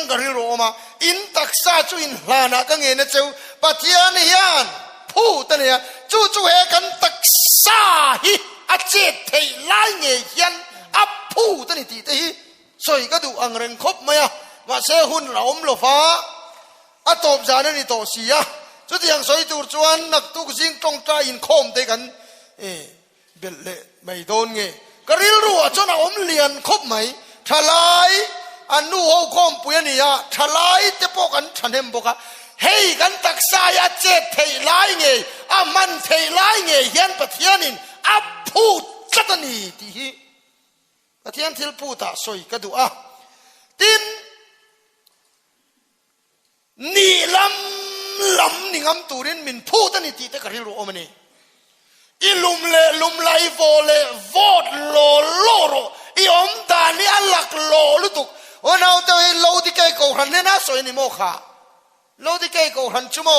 งกะริโรมาอินตักซาจุอินลานะกังเงินเจ้าปะเทียนยันผู้ตันเนี่ยจู่ๆเฮกันตักซาฮิอาเจตเทไลเงียนอับผู้ตันนี่ตีสวยก็ดูอังเริงคบไหมอะว่าเซหุนเราอมโลฟ้าอะตบจานนี่โตเสียจุดยังสวยตูจวนนักตุกจิงตรงใจอินคมเตกันเบลเล่ไม่โดนไงกะริลรัวจนอมเลียนคบไหมทลายอันนู้เอาคมปุยนี่ยทลายเตปกันฉันเห็นบอกว่าเฮ้ยกันตักสายอาเจตเทไลเงียอามันเทไลเงียยันปะเทียนินอับพูดจัตนีที่ปะเทียนทิลพูดสวยก็ดูตินนี่ลำนี่งำตูรินมินพูดนี่ตีแต่กะริโรมันนี่อีลุมไลโวเลวอดโลโรอีอมดานี่อัลลักโลลุตุกวันเอาแต่โลดิเกยกูหันเนี่ยนะสวยนี่โมค่ะโลดิเกยกูหันจุโม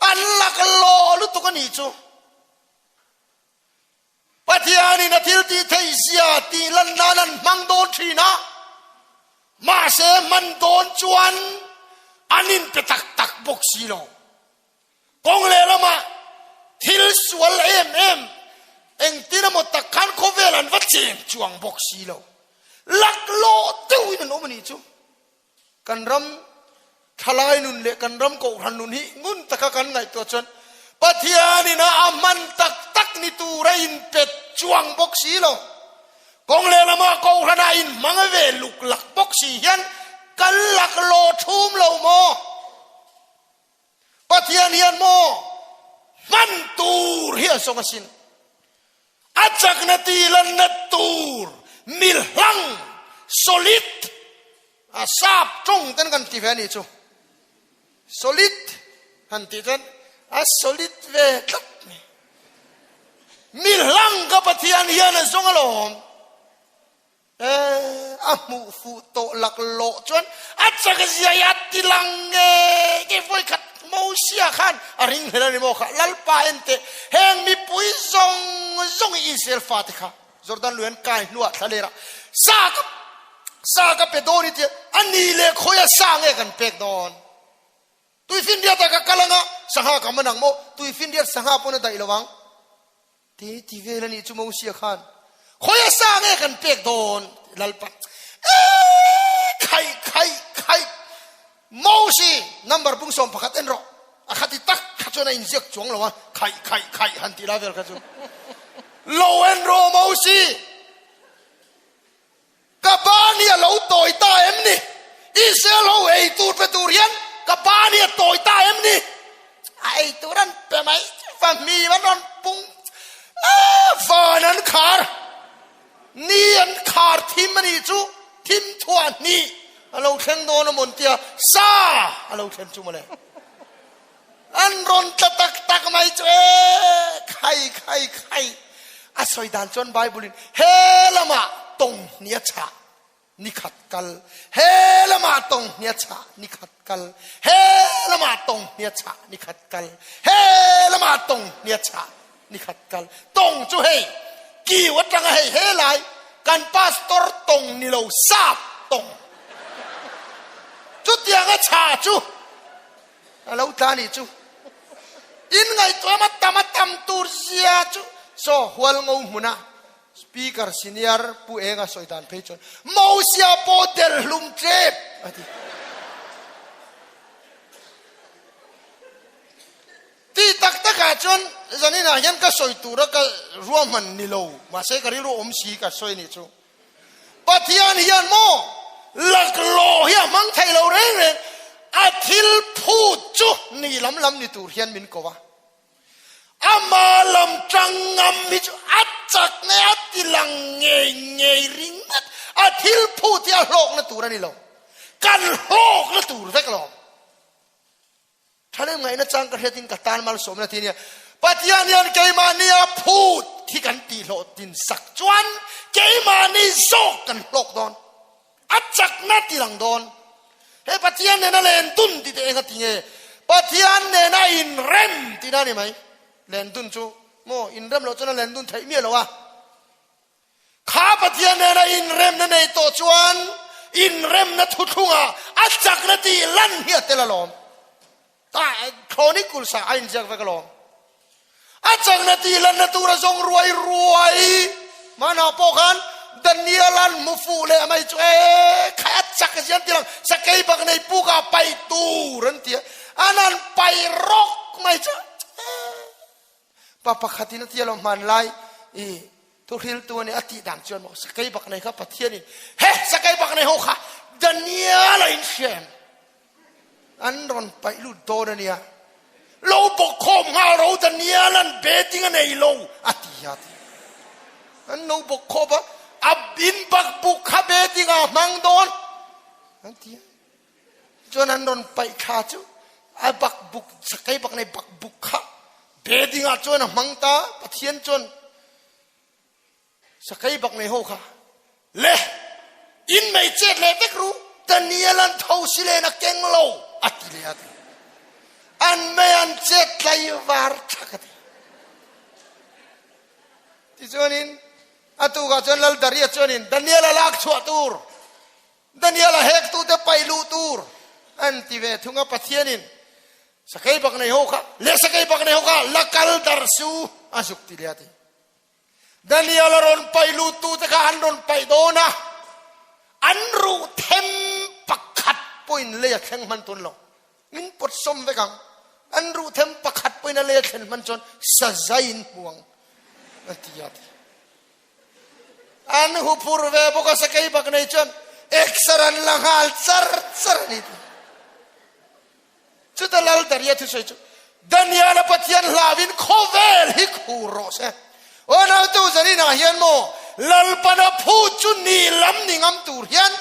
อัลลักโลลุตุกนี่จูปัทยานี่นาทิลตีเทียตีลันนานันมังโดนทีนะมาเสมันโดนจวนอันนี้เป็นตักบกสีโลกงเลละมาทิลสวลเอ็มเอ็งตีนหมดตะขันโคเวลันวัดเจมจวงบกสีโลลักโลตู้อินโนมันนี่จูกันรำทลายนุนเลกันรำโกหันนุนหิงุนตะกันไงตัวจนปัทยานี่นะอามันตักนี่ตูไรอินเป็ดจวงบกสีโลกงเลละมาโกหันอินมังเวลุกหลักบกสียันกันหลักโลทุ่มโลโมปัทยานี่ยันโมมันตูเฮียสงสินอาจักนาทีลันนตูร์มิลลังโซลิดทราบตรงกันที่แฟนี่จูโซลิดฮันติกันโซลิดเวทัดมิลลังกับปัทยานี่ยันสงอลมอามูฟูโตหลักโลจนอาจจะกษัตริย์ติลังเก็บไว้ขัดมูเสียขันอริงเฮลันโมค่ะลัลปาเอนเตเฮงมีปุยซงอิสราเอลฟาติค่ะจอร์แดนเลือนกายนัวทะเลระซากกับเปโดนิเตอันนี้เลยคุยสร้างกันเป็กดอนตุยฟินเดียตะกัลงะสังหากัมนังโมตุยฟินเดียสังหาปนได้ระวังที่เวลานี้จุมูเสียขันคุยสร้างกันเป็กดอนลัลปาใครมอสีนัมเบอร์ปุ่งส่งพักเต็นรออาคติตักขัดจนอินเสียจวงแล้ววะใครฮันติลาเวลขัดจนโลเอนโรมอสีกับบ้านเนี่ยเราต่อยตาเอ็มนี่อิสราเอลไอตูร์เปตูเรียนกับบ้านเนี่ยต่อยตาเอ็มนี่ไอตูรันเป็นไหมฟังมีมันนอนปุ่งฟ้านั้นขาดนี่อันขาดทีมมันนี่จูทีมทวนนี่เราเข่งโดนมนเตียซาเราเข่งจุมาเลยอันรอนตักไม่เจ้ใครอาศัยด่านจนไบเบิลินเฮละมาตรงเนียชานิขัดกันเฮละมาตรงเนียชานิขัดกันเฮละมาตรงเนียชานิขัดกันเฮละมาตรงเนียชานิขัดกันตรงจุเฮกี่วัดจังเฮไลกันพาสตอร์ตรงนี่เราทราบตรงจุดยังชาจูเราตานี่จูอินไงตัวมาตำตูเสียจูโซ่หัวงงมุนะสปีกเกอร์ซีเนียร์ผู้เองก็สอยดานเพจมูเสียโปเดลลุมเจ็บที่ตักจนจะนี่นะยันก็สอยตัวแล้วก็รวมมันนี่โลมาเสกริโรอมสีก็สอยนี่จูปัทยานี่ยันโมลักโลเฮียมังไทยเราเร่งอาทิลพูดจุนี่ลำนี่ตูเฮียนมินกว่าอามาลำจังงำมิจุอัดจักเนอติลังเงยริงนัดอาทิลพูดที่โลกนั่นตูนี่เรากันโลกนั่นตูเล็กเราถ้าเรื่องไงนะจังกระเทียนกัตานมาสมนาทีเนี่ยปัจจัยนี้เกมานี่พูดที่กันตีโลดินสักจวนเกมานี่โซกันโลกดอนอาจักนัดที่หลังโดนเฮ้ปัจจัยเนี่ยนั่นเลนตุนที่เองก็ทิ้งปัจจัยเนี่ยนั่นอินเรมที่นั่นนี่ไหมเลนตุนจูโมอินเรมเราจะนั่นเลนตุนไทยเมียเหรอวะข้าปัจจัยเนี่ยนั่นอินเรมนั่นในตัวจวน in rem na thu thunga achak na ti lan hi telalom ta chronicle sa ain jak vekalom achak na ti lan na tura zong ruai mana pokan Danielan mufu le mai chu kha chak sian tilang sakai bak nei puka pai tu ran tia anan pai rok mai chu papa khatina tialo man lai tu hil tu ne ati dang chon mo sakai bak nei kha pathian ni he sakai bak nei ho kha Daniela in shem an ron pai lu do nia lo bok khom nga ro Danielan beting nei lo ati an no bok khoba abin bak buk khabe tinga mangdon anti jonan don pai kha chu a bak buk sakai bak nei bak buk kha be dinga chon mangta pathian chon sakai bak nei ho kha le in mai chet le tek ru Danielan thau sile na keng lo atile at an me an chet lai war thakati ti jonin atu ga chon lal daria chonin Daniela lak chua tur Daniela hek tu te pailu tur anti ve thunga pathianin sakai bak nei ho kha le sakai bak nei ho kha lakal darsu asuk ti liati Daniela ron pailu tu te kha an ron pai dona an ru them pakhat poin le kheng man tun lo in pot som ve kang an ru them pakhat poin le khen man chon sazain huang atiati an hu purve boka sakai bak nei chon eksaran langal char ni chutalal daria thu soi chu Daniela pathian lavin khovel hi khuro se ona tu zani na hian mo lal pana phu chu ni lam ningam tur hian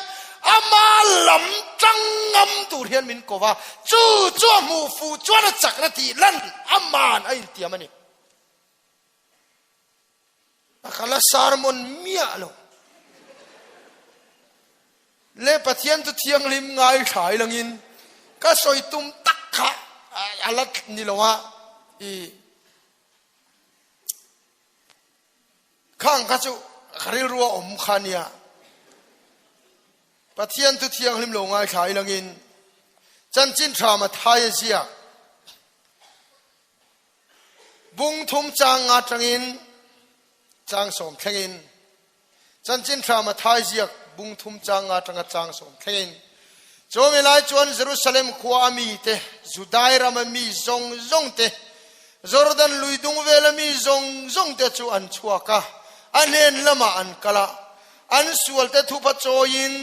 ama lam changam tur hian min kowa chu chu mu fu chuan chak na ti lan aman ai tiamani akala sarmon mia lo le pathian tu thiang lim ngai thai langin ka soi tum takha alat ni lowa khang ka chu kharil ruwa om khania pathian tu thiang lim lo ngai thai langin chan chin thama thai sia bung thum chang nga tangin chang som thlengin chan chin thama thai ziak bung thum chang nga tanga chang som thlengin chomi lai chuan Jerusalem khua mi te Judai ram mi zong te Jordan luidung vel mi zong te chu an chuaka anen lama an kala an sual te thupa choin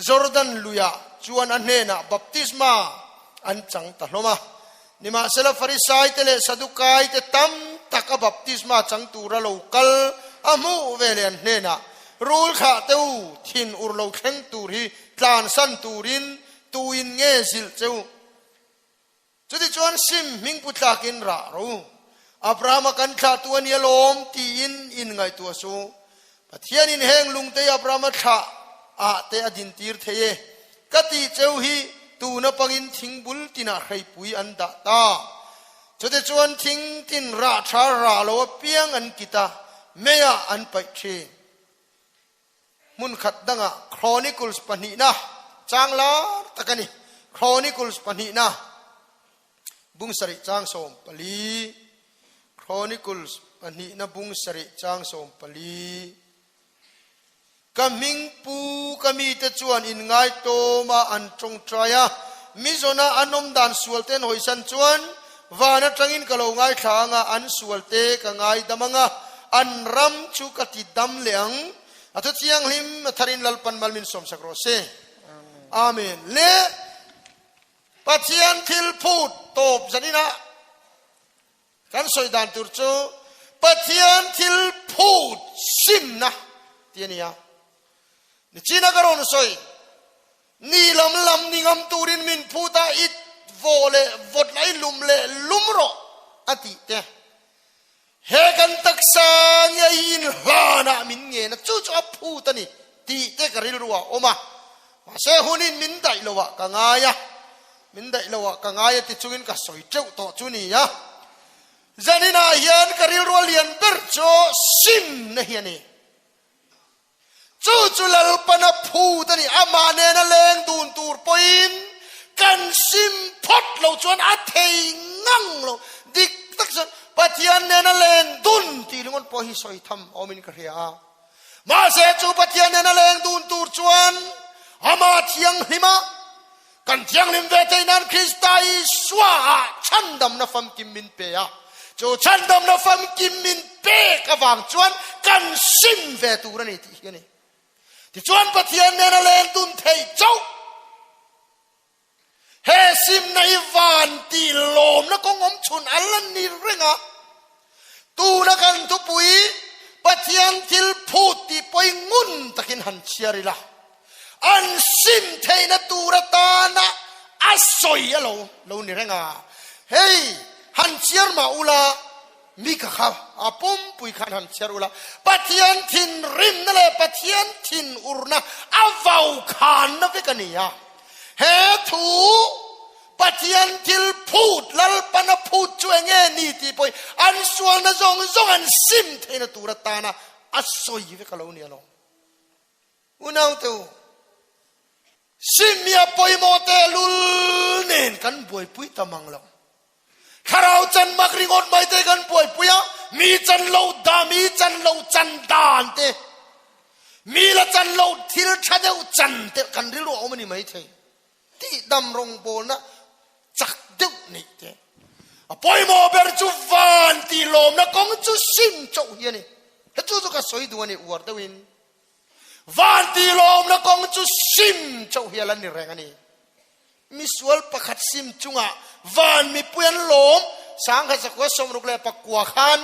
Jordan luya chuan anena baptisma an chang ta hloma nima sela farisai te le sadukai te tam taka baptisma chang tura lokal amu velen nena rul kha teu thin urlo kheng tur hi tlan san turin tuin nge sil cheu chudi chuan sim ming putlakin ra ro Abraham kan tha tuan yalom ti in ngai tu su pathian in heng lung te Abraham tha a te adin tir theye kati cheu hi tu na pangin thingbul tina khai pui an da ta chode chuan thing tin ra tha ra lo piang an kita meya an pai the mun khat danga Chronicles pani na changla takani Chronicles pani na bungsari chang som pali Chronicles pani na bungsari chang som pali kaming pu kami te chuan in ngai to ma an trong traya mizona anom dan sualten hoisan chuan wana tangin kalo ngai thanga an sualte ka ngai damanga an ram chu kati dam leang atu chiang lim tharin lalpan malmin som sakro se amen le pathian thil phut top zanina kan soidan turcho pathian thil phut simna tiania ni china garon soi ni lam ningam turin min phuta it vole vot lai lumro ati te he kan taksa nya in hana min nge na chu chu phuta ni ti te karil ruwa oma ma se hunin min dai lowa ka ngaya ti chungin ka soi cheu to chuni ya zanina hian karil ruwa lian ber cho sim na hiani จู่จุลปนภูตนี่อามาเนนเลงดูนตูรปอินกันซิมพดเราชวนอาเทงังเราดิกตักษปะเทียนเนนเลงดุนที่ลุงนปอฮิสอยทำอามินกระเฮียมาเสจูปะเทียนเนนเลงดูนตูรชวนอามาเทียงหิมะกันเทียงลิมเวทนันคริสตายสวาชันดำนัฟมกิมมินเปียจูชันดำนัฟมกิมมินเปกะวางชวนกันซิมเวตูรันนี่ที่นี่ที่ชวนปะเทียนเนนเลงดุนเทยเจ้าเฮซิมในวานตีลมนะก็งมชุนอัลลันนี่เรื่องอะตูนักันทุปุยปะเทียนทิลพูดตีปอยงุนตะกินหันเชียริละอันซิมเทนตูรตานะอัสซอยเรานี่เรื่องอะเฮ้ยหันเชียร์มาอุลามีกะข้าวอาปุ่มปุยขันหันเชียร์อุลาปะเทียนทินริมนั่นแหละปะเทียนทินอุรนะอาวาวขานนะเวกันนี่ยเฮทูปะเทียนทิลพูดลัลปนพูดช่วยเงี้ยนี่ที่ปอยอันส่วนนะจงอันซิมเทนตูรตานะอัสซอยเวกันเราเนี่ยเราอุณเอาตัวซิมยาปอยโมเตลุลเนนกันป่วยปุยตะมังเราข้าเราจันมักริงอดไม่เตกันป่วยปุยะมีจันโลดามีจันโลจันดานเตมีละจันโลทิลชาเดวจันเตกันริโลเอามันนี่ไม่เทที่ดำรงโบนะจักดุนี่เตปอยโมเบอร์จูวานตีลมนะกงจูซิมโจเฮียนี่เฮจูก็สวยตัวนี่อวดเดวินวานตีลมนะกงจูซิมเจ้าเฮียลันนี่แรงอันนี้มีส่วนประคัดซิมจุงะวานมีเปลี่ยนลมสังขสักว่าสมรุกเลยปักกัวขัน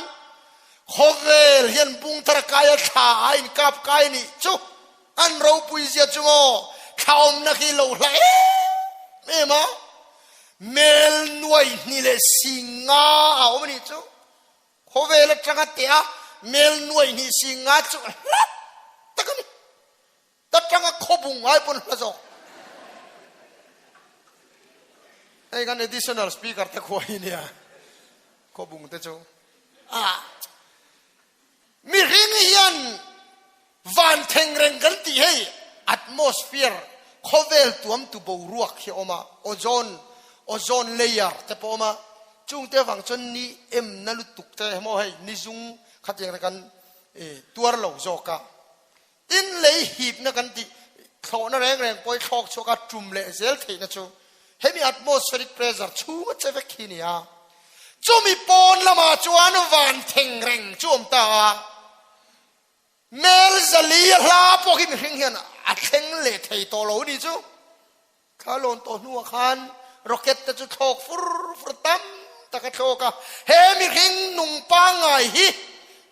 โคเวลเฮียนบุงตระกายขาไอ้กับกายนี่จุอันเราปุยเสียจุงอเขานักฮิโลไหลเมื่อมาเมลนวยนี่เลยสิงาเอามันนี่จุโคเวลจังเตียเมลนวยนี่สิงาจุลัดตะกันตัดจังก็ขบุงไอ้ปนละจอกไอ้กัน additional speaker ตะควายเนี่ยขบุงตะจูมีเรื่องยันวันเทงเร่งกันที่ให้ atmosphere ขเวลตัวมตุบรวกเขียวมาโอโซนเลเยอร์แต่พอมาจุงเตฟังจนนี้นั่นลุตุกเตะมอให้นิจุงขัดแย้งกันตัวเราโจกะอินเลยหีบนักกันที่เขานั่นแรงปล่อยทอกโชกัดจุ่มเละเซลที่นะจูเฮ้ยมี atmospheric pressure ชูมันจะเวกินี่อ่ะจูมีปนละมาจวนวันเทงเร่งจูมตาเมลจะเลียลาพวกที่มีเฮียนอัดเทงเละที่ตัวเราดิจูข้าลนตัวนัวคันร็อกเก็ตจะจุดทอกฟุรตั้มตะกะโชกะเฮ้มีเฮียนนุ่งปังไงฮิ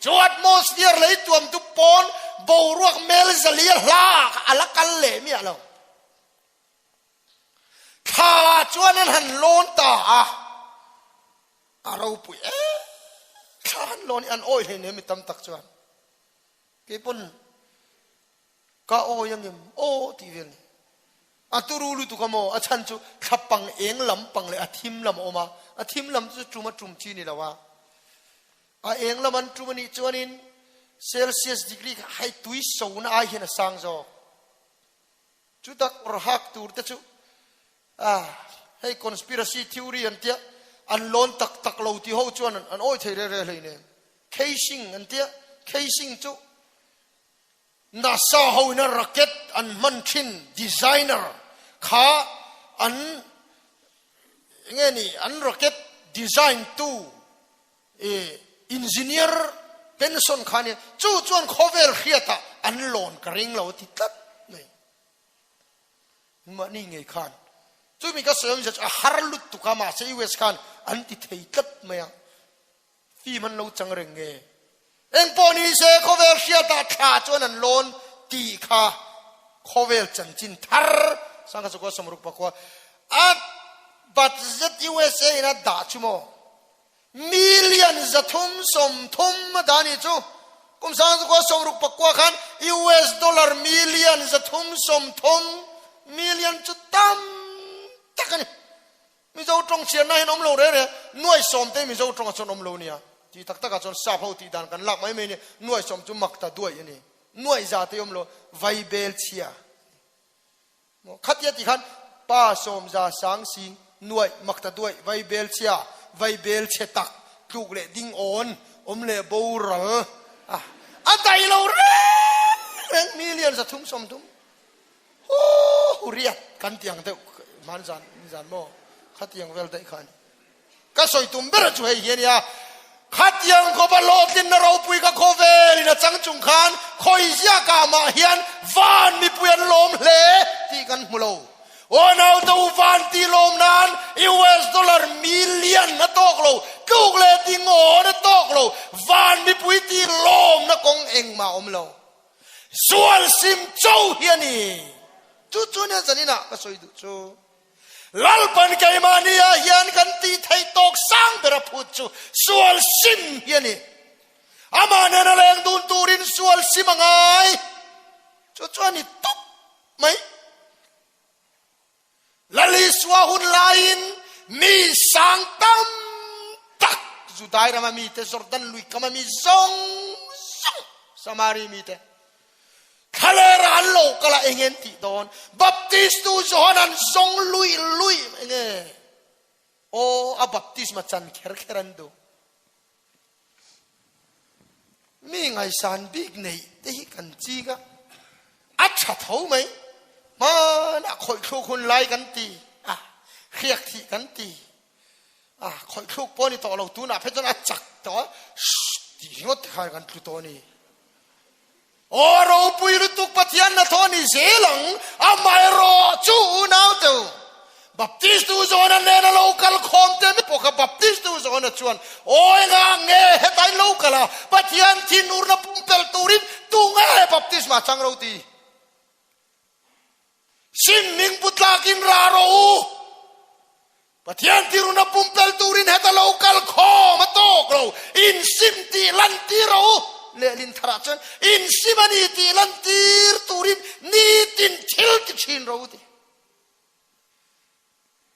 จวด atmosphere เลยตัวมันตุปนบรวกเมลจะเลียลาอะไรกันเละมีอะไรข้าจวนนั้นหันโลนตาเราปุยข้าหันโลนอันโอ้ยเห็นเนี่ยมีตำตักจวนเก็บปนก็โอ้ยังยังโอ้ทีเดียวนี่ตุรูลุตุกโมฉันจูขับปังเองลำปังเลยทิมลำออกมาทิมลำจะจุมาจุ่มชีนี่แหละว่าเองละมันจุมานี่จวนินเซลเซียสดีกรีให้ตุยสูนะเห็นสังโจจุดตักรหักตูร์แต่จูให้ conspiracy theory อันเดียอันล้นตักเราที่เขาจวนอันโอ้ยเทเรเลยเนี่ย casing อันเดีย casing จูนาซาเขาเนี่ย rocket อันมันชิน designer ข้าอันเงี้ยนี่อัน rocket design ตู้engineer เป็นส่วนข้าเนี่ยจูจวน cover เขียตาอันล้นกระริ่งเราที่ตัดนี่มันนี่ไงข้าจู่มีก็เสริมจะฮาร์ลุตตุกามาเซอีเวสกันอันที่เทตัดเมียที่มันเราจังเริงเงเอ็งปอนีเซโคเวลเชียตาขาจวนนั้นโลนตีขาโคเวลจันจินทาร์สังกัดสุขสมรุปปะกว่าบัดจัดยูเอสเอน่ะด่าชุโมมิลลิออนจะทุ่มสมทุ่มมาดานิจูกุมสังกัดสุขสมรุปปะกว่าขันยูเอสดอลลาร์มิลลิออนจะทุ่มสมทุ่มมิลลิออนจุดตั้มตะกันมีเจ้าตรงเชียนนายน้อมโลเลยเนี่ยหน่วยสมเต้มีเจ้าตรงชนน้อมโลเนี่ยที่ตักกันจนซาพเอาตีดันกันลักไม่เมเนี่ยหน่วยสมจุมักตาด้วยอย่างนี้ น่วยจ่าเตียมโลไวเบลเชียขัดยัดที่ขันป้าสมจ่าสังสิงน่วยมักตะด้วยไวเบลเชียไวเบลเชตักลูกเล่ดิ้งโอนเล่บูรัลอันใดเราเร่งมิเลียนจะทุ่มสมทุ่มโอ้เรียดกันเตียงเตมันจันโมขัดยังเวลได้ขันก็สวยตุ้มเบรช่วยเฮียนี่ขัดยังขบลอดินเราปุยกับโคเวลินะจังจุงขันคอยเสียกามาเฮียนวานมีปุยนลมเล่ที่กันมุโลโอ้นาวตัววานที่ลมนั้น US ดอลลาร์มิลเลียนนะตกโลกูเล่ที่งอนะตกโลวานมีปุยที่ลมนะกงเองมาโลส่วนซิมโจเฮียนี่จู่ๆเนี่ยจะนี่นะก็สวยดูจู่ลัลปันไกมานียเฮียนกันตีไทยตกสังเบรพูดจู่ส่วนซิมเฮียนี่อามาเนนเลงดูนตูรินส่วนซิมไงจู่ๆนี่ตุ๊บไหมลลิสวาหุนไลน์มีสังตัมตักจุดายรามามีเตสอร์ดันลุยกามามีซงสมารีมีเตทะเลรันโลกละเองติดอนบัพติสตูจอนันซงลุยเงี้ยโอ้อาบัพติสมาจันเครันดูมีไงสันบิ๊กเนยเตะกันจีกะอัจฉริยะไหมมาน่ะคอยคลุกคนไล่กันตีเรียกที่กันตีคอยคลุกปนี่ต่อเราตัวน่ะเพื่อนน่ะจักต่อตีงดขายกันทุกตัวนี่โอ้เราปุยรุตุกปะเทียนน่ะทอนี่เสียหลังไม่รอจูน่าตัวบัพติสตูโซนันเนน่ะโลกัลคอมเตมิปกบัพติสตูโซนันชวนโอ้ยงาเงี้ยเฮตัยโลกัลปะเทียนที่นูร์น่ะปุ่มเปลตูรินตุงเงี้ยบัพติสมาจังเราตีสิมิงพุทธากินราโรปะเทียนที่รุนปุ่มเปลตูรินเฮตโลกัลคอมาโตกเราอินซิมตีลันตีเราเลลินทราชนอินซิมานีตีลันตีร์ตูรินนีตินทิลติชินเราตี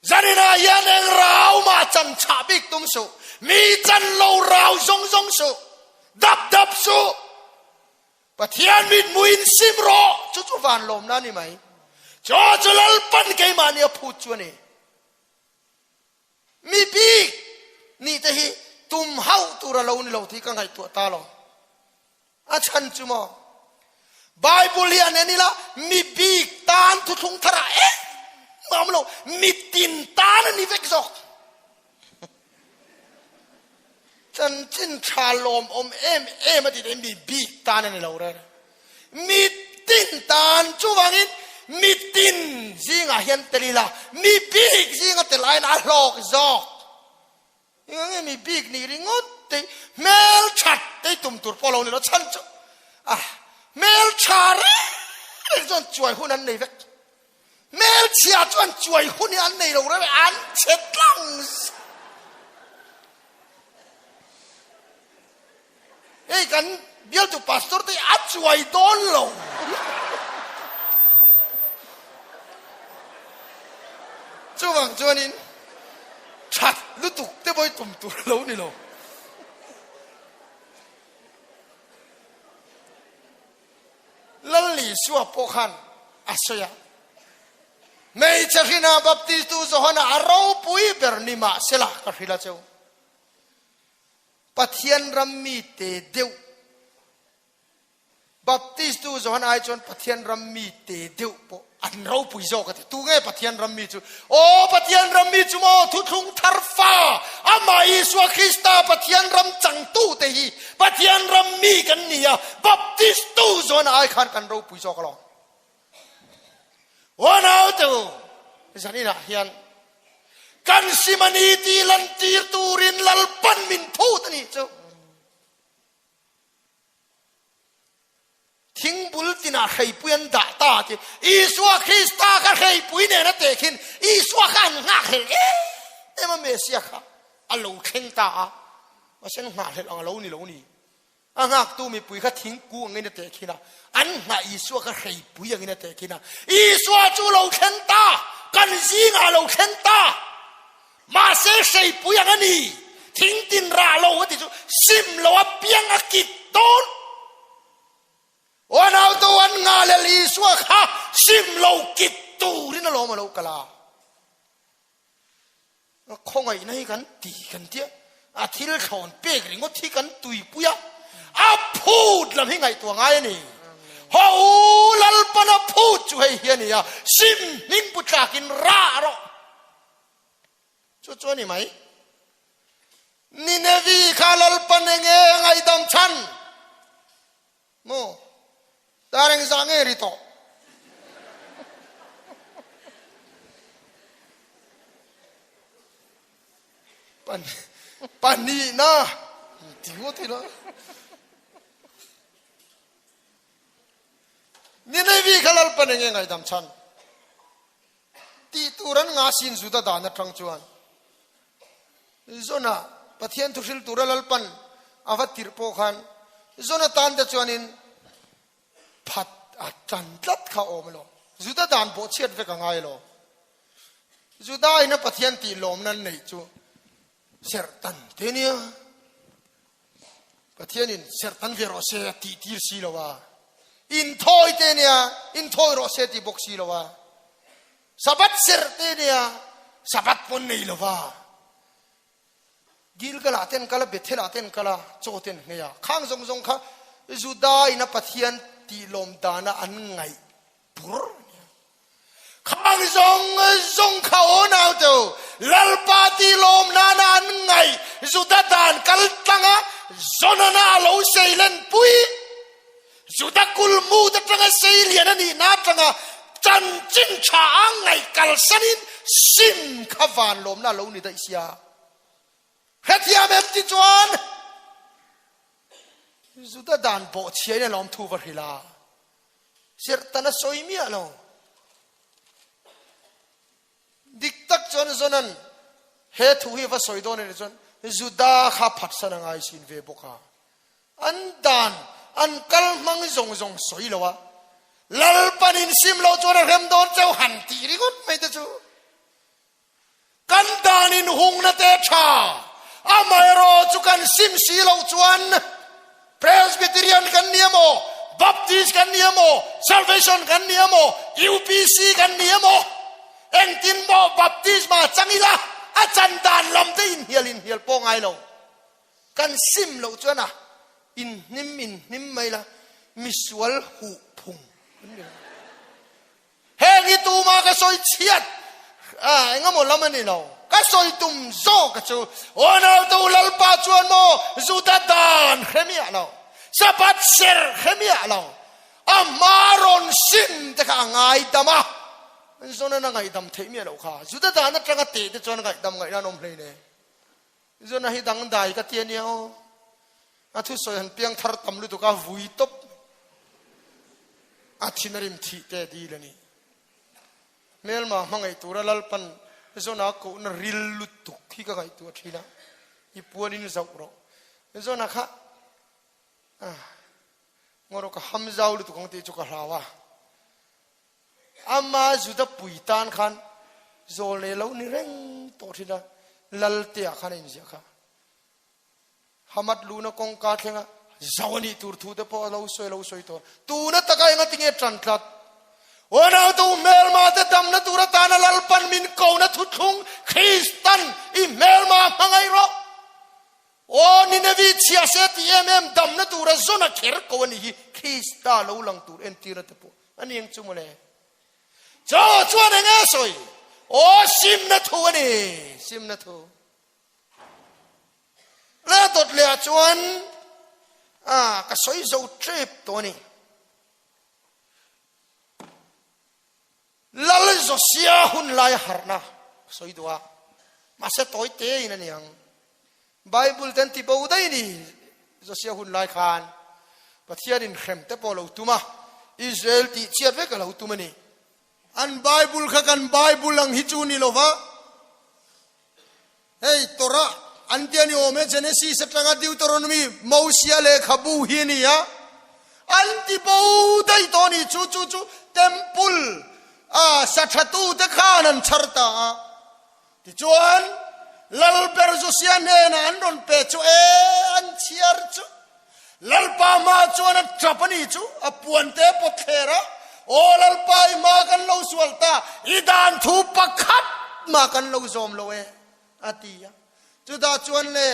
จันนายันเองราวมาจันชาบิกตุมสุมีจันเราราวซงสุดับสุปะเทียนมิดมุอินซิมรอจุวานลมนั่นนี่ไหมจอจลัลปันไกมาเนี่ยพูดชวนี่มีปีกนี่แต่ฮีตุมเฮาตัวเรานี่เราที่กังไงตัวตาเราอาชันจุมอไบเบิลเลียนนี่ละมีปีกตานทุทุงทระมามโลมีตินตานนี่เวกซอกฉันจินชาลมเอ็มมาติดมีปีกตานนี่เราเลยมีตินตานจูวังอินมีตินซิงาเห็นเตลีละมีปีกซิงาเตลายนาลอกซอกยังไงมีปีกนี่ริงอดเตเมลชัดเตตุ่มตุรพอเราเนี่ยเราฉันจะเมลชารีจนช่วยหุ่นนั้นในเวกเมลเชียจนช่วยหุ่นนั้นในเราเลยอันเช็ดลังเอ้กันเดี๋ยวจุพาสตอร์ที่อัดช่วยโดนเราจวงจวนินชัดลุตุกเตบอยตุ่มตัวเรานี่เราลัลลิชัวปกขันอาศัยไม่ใช่นาบัพติสตูโซฮานาเราปุยเบอร์นิมาเสลากฟิลาเจ้าปัทยันรัมมีเตเดียวบัพติสตูโซฮานาไอจอนปัทยันรัมมีเตเดียวปอันเราปุยโจกันตัวไงปัทยันรัมมีจูโอ้ปัทยันรัมมีจูโมทุทุงทาร์ฟ้าอามาอิสวาคริสตาปัทยันรัมจังตูเตฮีปัทยันรัมมีกันนี่อะบัพติสตูโซนไอขันกันเราปุยโจกันหรอวันเอาตัวนี่นี่นะเฮียนกันสิมันอีตีลันตีตูรินลัลปันมินพูดนี่เจ้าทิ้งบุลตินาใครปุยนด่าตาจีอิสวาคริสตาก็ใครปุยเนี่ยนะเตคินอิสวาขันงาเขเอ๊ะมันเมสเซียค่ะอัลโหลเข่งตาว่าฉันงาเขอัลโหลนี่อันงาตู้มีปุยก็ทิ้งกูอย่างนี้นะเตคินะอันงาอิสวาก็ใครปุยอย่างนี้นะเตคินะอิสวาจูโหลเข่งตากันซีงาโหลเข่งตามาเสียใครปุยอย่างนี้ทิ้งตินราโหลว่าติจูซิมโหลเปียงอากิตโตน วันเอาตัววันงาเลลีสวะข้าซิมโลกิตตูรินโลมาโลกลาคงไอ้นั่นกันตีกันเตี้ยอาทิลเขาเป๊กริงก็ที่กันตุยปุยะอาพูดลำให้ไงตัวไงนี่ฮาอูลัลปนะพูดจุให้เฮียนี่อะซิมนิ่งปุจากินราหรอชัวนี่ไหมนี่เนวีข้าลัลปนะเงยไงดำชันโมดารงสังเอริโตปันนี่นะที่หัวที่ละนี่ในวิขลัลปนยังไงดำชันที่ตุรันงาสินสุดาดานัทรังจวนโซน่าปะเทียนทุสิลตุรัลปันอาวัติรโปขันโซน่าตันเดจวนินพัดอาจันทัดข้าอมโลสุดาดานโบเชียดเวกังไงโลสุดาอินะปะเทียนตีลมนั่นไหนจูเสร์ตันเทเนียปะเทียนินเสร์ตันเวโรเซตีทีร์ซีโลวาอินทอยเทเนียอินทอยโรเซตีบ็อกซีโลวาสับัดเสร์เทเนียสับัดปนนี่โลวากิลกะลาเทนกะลาเบเทลาเทนกะลาโจเทนเนียข้างซงข้าจุดาอินะปะเทียนตีลมดานะอันไงปุรข้างซงข้าโอนเอาเตอลัลปาตีลมนานาไงจุดาดานกัลตังะซอนนาโลเซเลนปุยจุดากุลมูดตังะเซเลียนนี่นาตังะจันจินชาไงกัลสันินซิมขวานลมนาโลนี่ได้เสียเฮติยามเอฟติจวนจุดาดานโบเชียนลมทูวริลาเสียตันสอยมีอะไรดิกตักจวนจวนนั้นเฮตุฮีว่าสอยโดนนี่จวนจุดาข้าพัดสนังไอสินเวบุกาอันดานอันกัลมังจงสอยเลวะลัลปันินซิมเราจวนเริ่มโดนเจ้าหันตีริกุนไม่ได้จูกันดานินหงนัเตชาอามายรอจุกันซิมสีเราจวนเพรสบิเทเรียนกันเนียโมบัพติสกันเนียโมซัลเวชันกันเนียโมยูพีซีกันเนียโมเอ็งตินโมบัพติสมาจังอีละอาจารย์ดานลำได้อินเฮียลโปงไงเรากันซิมเราจวนอ่ะอินนิมไม่ละมิสวลหูพุงเฮงิตูมาก็สอยเชียดงั้นหมดแล้วมันนี่เราก็สอยตุ่มโซก็จูโอ้เราตัวลัลปาจวนโมจุดาดานเขมียเราสะบัดเซร์เขมียเราอามารอนซินแต่ข้างไงดำอ่ะส่วนนั้นไงดำเทียมเราค่ะจุดาดานนั่นจังก็ตีแต่ส่วนไงดำไงนั่นนมเลยเนี่ยส่วนนั้นให้ดังได้ก็เทียนเนี่ยอาทุสอยหันเปียงทาร์ตำลุตุก้าวุยตบอาทินริมทีเตดีเลยนี่เมื่อมามังไอตัวลัลปันส่วนนักกูนริลลุตุขี้ก็ไอตัวทีนะอีปวนินจะอุโรส่วนนักค่ะงอรก็ฮัมซาอุลุตุของตีจุกลาวะอามาจุดปุยตานขันโซเลลานี่เร่งตัวทีนะลัลเตียขันอินเสียค่ะฮามัดลูนกงกาเทงะจาวนี่ตูร์ทูเดปอลาวสวยตัวตูนัตตะกายงติงเอตรันทัดวันเอาตูเมลมาเตดำนัตูระตานะลัลปันมินกาวนัทุทุงคริสตันอีเมลมาพังไงรอโอ้นินวิเชียเซตีเอ็มดำนัตูระโซนักเขรกวันนี้คริสตาลูลังตูเอ็นตีระเตปอันนี้ยังจุ่มเลยจ้าจวนเงสวยโอ้ซิมนัทูวันนี้ซิมนัทูแล้วตดเหลือจวนก็สวยโจทริปตัวนี้ลัลโจเซียหุ่นลายหาร์นะสวยตัวมาเสตอยเตยนั่นยังไบเบิลเต็นที่บอกได้นี่โจเซียหุ่นลายขานประเทศอินเข้มแต่พอเราตุมาอิสราเอลที่เชียร์เวกเราตุมานี่อันไบเบิลข้ากันไบเบิลลังฮิจูนี่โลวะเฮ้ยตัวระอันเดียนี่โอเมเจเนซิสตั้งแต่ดิวตรอนมีมาวซีเลขบูฮีนี่ยะอันที่บอกได้ตัวนี้จูเต็มพุลสัตว์ตูเด็กขานันชัรตาที่จวนลัลเบอร์โจเซียนเนนันโดนเปจูอันเชียร์จู lalpa ma chuan a trapani chu a puante pothera o lalpa ma kan lo sualta idan thu pakhat ma kan lo zom lo e atia chu da chuan le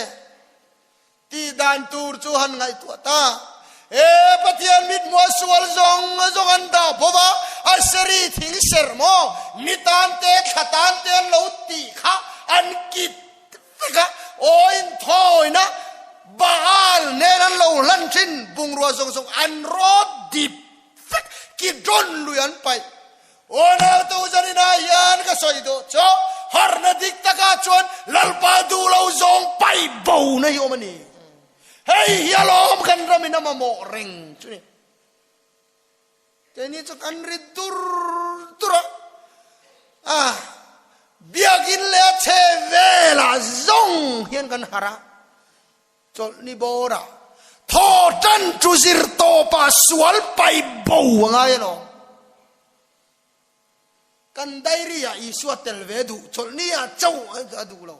ti dan tur chu han ngai tu ta e pathian mit mo sual zong an da bova a seri thing sermo nitan te khatan te lo ti kha an kit ka oin thoi na baal nenan lo lan chin bung ruwa zong an rod dip ki don luyan pai ona tu janina yan ka soi do cho har na dik taka chuan lalpa du lo zong pai bo na yo mani hey yalom kan ramina mamo ring chuni teni cho kan ri tura biagin le che vela zong hian kan hara chol ni bora tho tan chu zir to pa sual pai bo ngai no kan dairia i suatel vedu chol ni a chau adu lo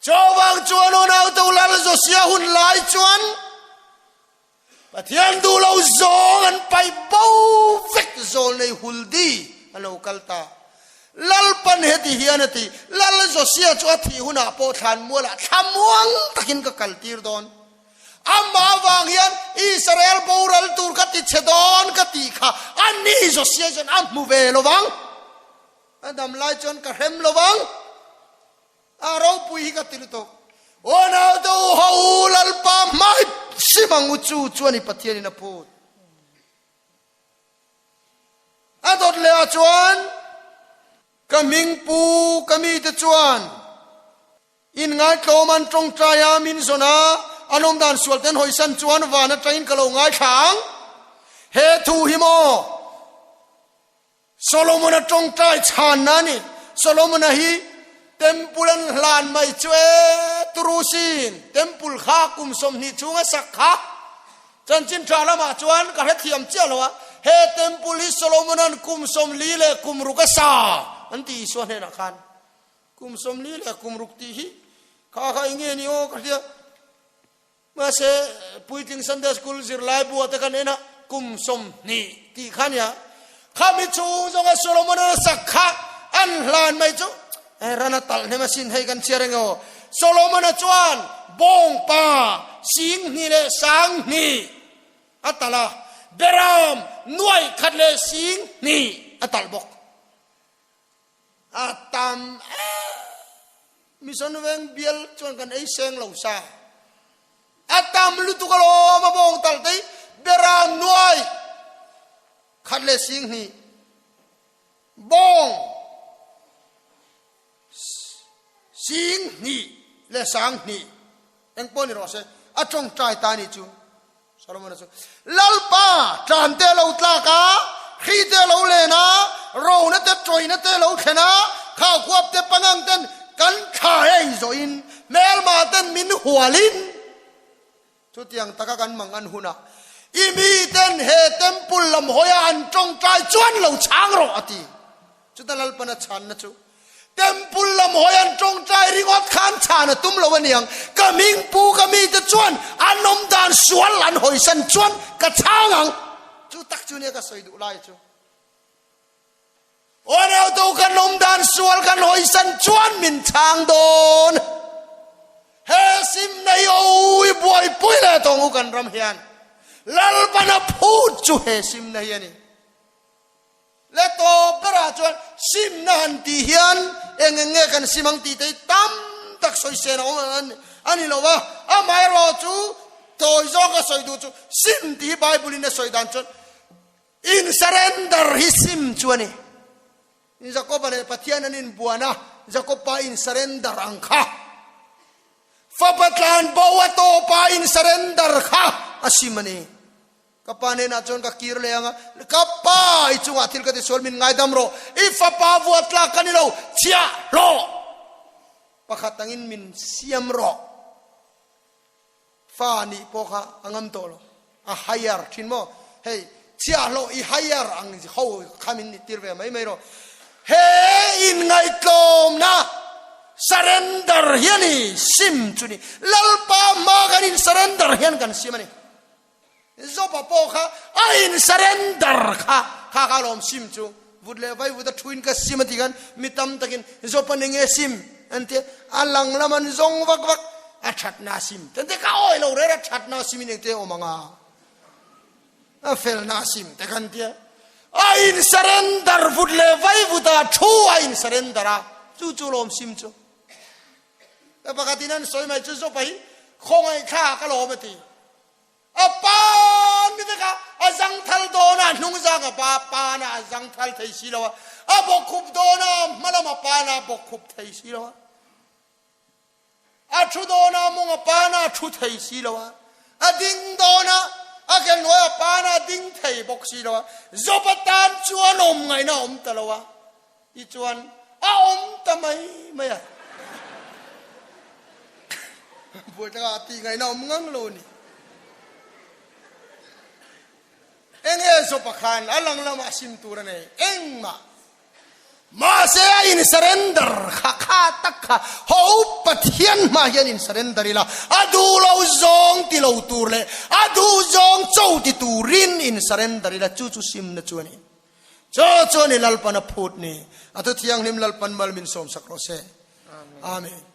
chawang chuan on au to lal zo sia hun lai chuan pathian du lo zong an pai bo vek zol nei huldi alo kalta lal pan heti hianati lal zo sia chu thi huna po than mula thamuang takin ka kaltir don amma wang hian Israel boral tur ka ti chedon ka ti kha ani zo sia jon amu ve lo wang adam lai chon ka hem lo wang aro pui ka til to ona do haulal pa mai simang uchu chuani pathian na put adot le a chuan kaming pu kami te chuan in ngai tloman trong traya min zona anom dan sualten hoisan chuan wana train kalo ngai thang he thu himo Solomon a trong trai chan nani Solomon a hi temple an hlan mai chue turusin temple kha kum som ni chunga sakha chan chin thala ma chuan ka he thiam chialwa he temple hi Solomon an kum som li le kum ruka sa anti so ne na khan kum som li le kum ruk ti hi kha inge ni o ka dia ma se puiting Sunday school zir lai bu ta kan ena kum som ni ti khan ya khami chu zonga Solomon an sakha an hlan mai chu rana tal ne masin hai kan chiarengo Solomon a chuan bong pa sing ni le sang ni atala beram nuai khat le sing ni atal bok atam mission weng biel chuan kan ei seng lo sa atam lutukalo ma bong tal dei beram nuai khat le sing ni bong sing ni le sang ni engpo ni rose a trong trai ta ni chu Solomon chu lalpa tran te lo tla ka khi te lo le na ro na te troi na te lo khena kha kwap te pangang ten kan kha ei zo in mel ma ten min hualin chu tiang taka kan mangan huna imi ten he temple lam hoya an trong trai chuan lo chang ro ati chu ta lalpa na chan na chu temple lam hoyan trong trai ringot khan chana tum lo waniang kaming pu kami te chuan anom dan sual an hoisan chuan ka changang chu tak chu ne ka soidu lai chu ona to kan nom dan sual kan hoisan chuan min chang don he sim nei oi boy pui le tong kan ram hian lal bana phut chu he sim nei ani le to para chuan sim nan ti hian engenge kan simang ti te tam tak soi se na ani lo wa a mai ro chu toy zo ka soi du chu sim ti bible in soi dan chu in surrender his sim chu ani in jacob ne pathian anin buana jacob pa in surrender ang kha fa patlan bawa to pa in surrender kha asimani kapane na chon ka kir leanga kapa ichunga thil ka ti solmin ngai damro ifa pa vuat la kanilo chia lo pakhatangin min siam ro fa ni poka angam tolo a hayar thinmo hey chia lo I hayar ang ho khamin ni tirve mai ro he in ngai tlom na surrender hiani sim chuni lalpa maganin surrender hian kan simani zo pa po kha in surrender kha lom sim chu vut le vai vut thuin ka sim ti gan mitam takin zo pa ninge sim ante alang laman zong vak a that na sim te ka oi lo re that na sim ni te o manga a fel na sim te kan tia in surrender vut le vai vut a thu in surrender a chu lom sim chu e pakatinan soi mai chu zo pai khong ai kha ka lo ma ti a pa ni te ka a jang thal do na nung jang a pa na jang thal thei si lo a bo khup do na malama pa na bo khup thei si lo a thu do na mong a pa na thu thei si lo a ding do na a ken no a pa na ding thei bok si lo zo pa tan chuan om ngai na om ta lo I chuan a om ta mai a buat ta ti ngai na om ngang lo ni enge zo pa khan alang lama sim tur ne eng ma se in surrender kha takha ho pathian ma hian in surrender ila adu lo zong ti lo tur le adu zong chou ti turin in surrender ila chu sim na chuani cho ni lalpan a phut ni atu thiang nim lalpan mal min som sakro se amen